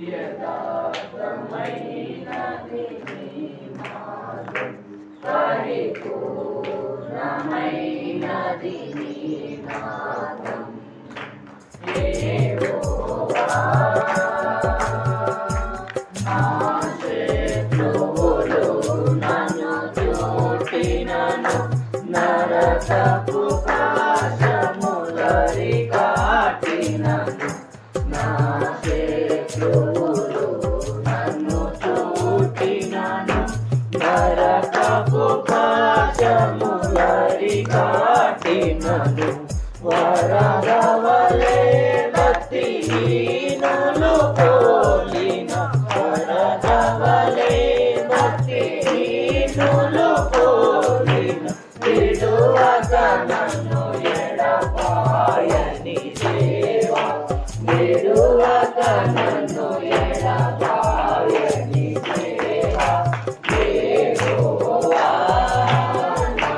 యథార్థమైనది నీ మార్గం, పరిపూర్ణమైనది నీ మార్గం. యెహోవా నా శత్రువులు నన్ను చుట్టినను, నరకపు పాశములరి కాటినను. నా శత్రువులు నన్ను చుట్టినను, నరకపు పాశములరి కాటినను. వరదవలే భక్తిహీనులు పోలిన, వరదవలే భక్తిహీనులు పోలిన, విడువక నన్ను ఎడబాయని దేవా, విడువక నన్ను ఎడబాయని దేవా. యెహోవా నా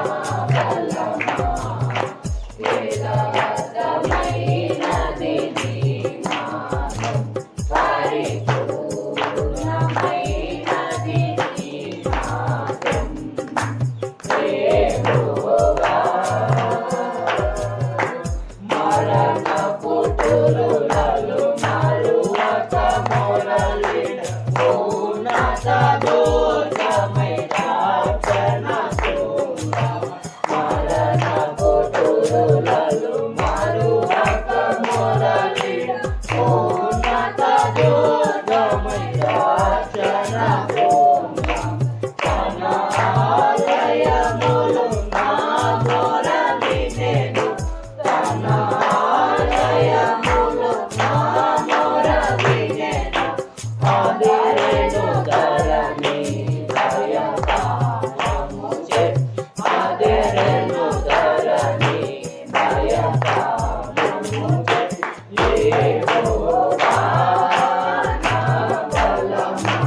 బలమా, యథార్థమైనది నీ మార్గం, పరిపూర్ణమైనది నీ మార్గం. యెహోవా మరణపు తురులలో మరువక మొరలిన, ఉన్నత దుర్గమై రక్షణ శృంగం. మరణపు తురులలో మరువక మొరలిన, ఉన్నత దుర్గమై రక్షణ శృంగం. తన ఆలయములు నా మొర వినెను, తన ఆలయములు నా మొర వినెను. అదిరెను ధరణి భయకాలము చే, అదిరెను ధరణి భయకాలము చే. యెహోవా నా బలమా,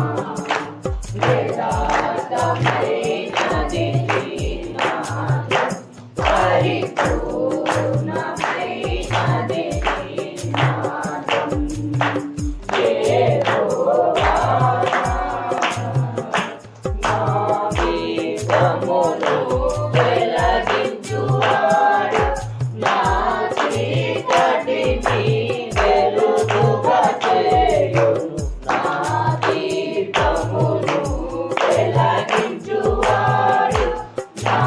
యథార్థమైనది నీ మార్గం, పరిపూర్ణమైనది నీ మార్గం. యెహోవా నా దీపమును వెలిగించువాడు, నా చీకటిని వెలుగుగా చేయును. నా దీపమును వెలిగించువాడు, నా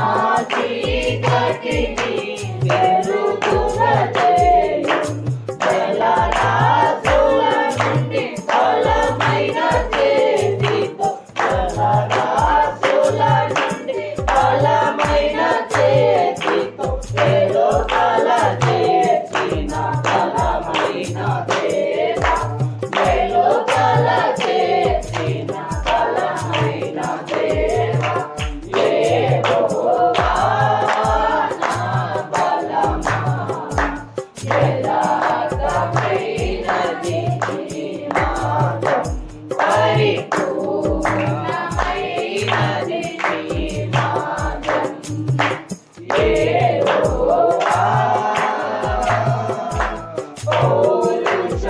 చీకటిని వెలుగుగా చేయును. జలరాశుల నుండి బలమైన చేతితో, జలరాశుల నుండి బలమైన చేతితో వెలుపల చేసిన బలమైన దేవా, వెలుపల చేసిన బలమైన దేవా. యెహోవా నా బలమా, యథార్థమైనది నీ మార్గం, పరిపూర్ణమైనది నీ మార్గం. యెహోవా పౌరుష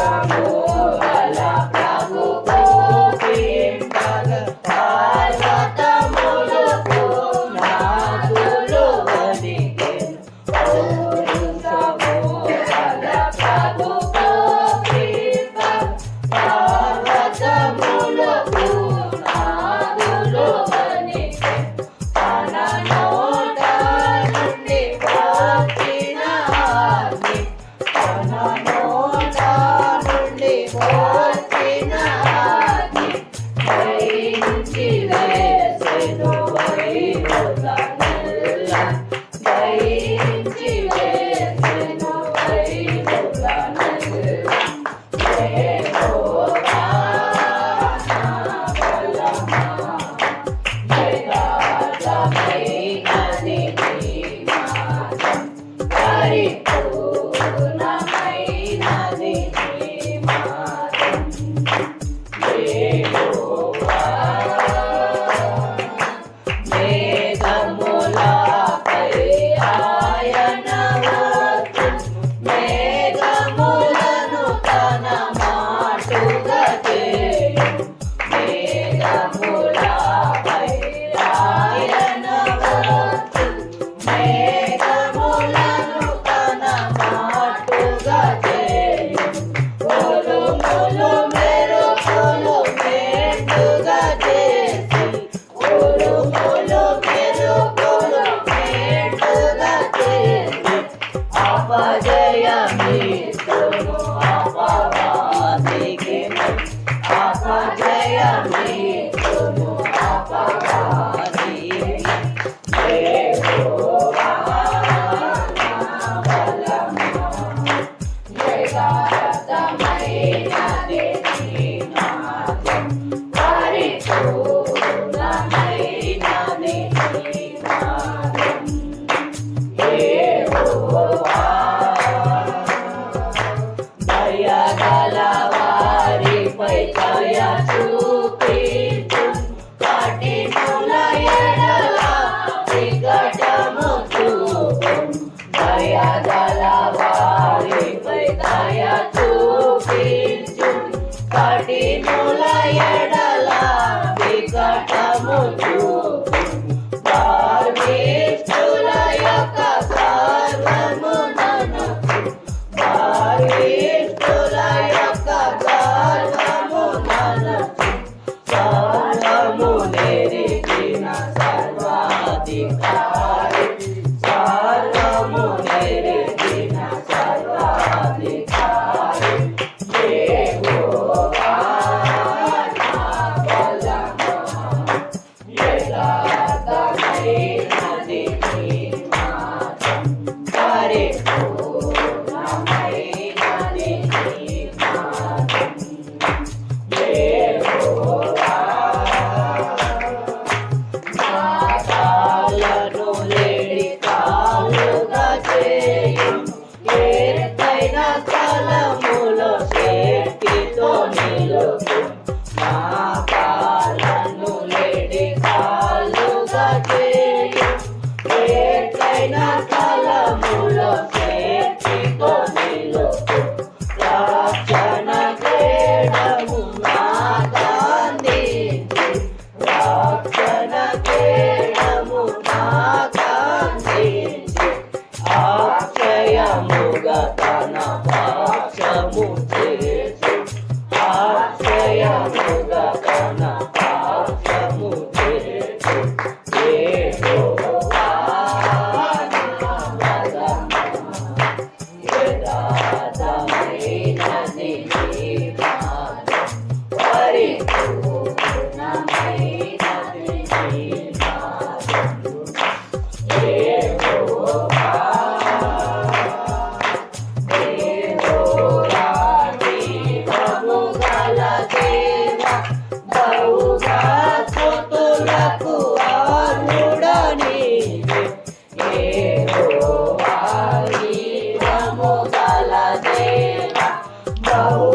నాదం పరిపూర్ణమైనది నీ నాదం యెహోవా దయగల వారిపై దయ చూపించు కఠినుల ఎడల వికటము చూపు దయగల వారిపై దయ చూపించు కఠినుల ఎడల వికటము చూపు గర్విష్ఠుల యొక్క గర్వమునను గర్విష్ఠుల యొక్క గర్వమునను సర్వము నెరిగిన సర్వాధికారి సర్వము నెరిగిన సర్వాధికారి యెహోవా నా బలము యథార్థమైనది నీ నాదం పరిపూర్ణమైనది నీ నాదం యెహోవా నా కాళ్ళను లేడి కాళ్ళుగా చేయు ఎత్తైన స్థలములో శక్తితో నిలుపు నా కాళ్ళను లేడి కాళ్ళుగా చేయు ఎత్తైన స్థలములో శక్తితో నిలుపు రక్షణ కేడము నాకందించి రక్షణ కేడము నాకందించి అక్షయముగా తన పక్షము చేసి అక్షయముగా తన పక్షము చేసి యెహోవా నా బలము యథార్థమైనది నీ నాదం పరిపూర్ణమైనది నీ నాదం యెహోవా యెహోవా జీవము గల దేవ బహుగా స్తుతులకు అర్హుడా నీవే యెహోవా జీవము గల దేవ బహు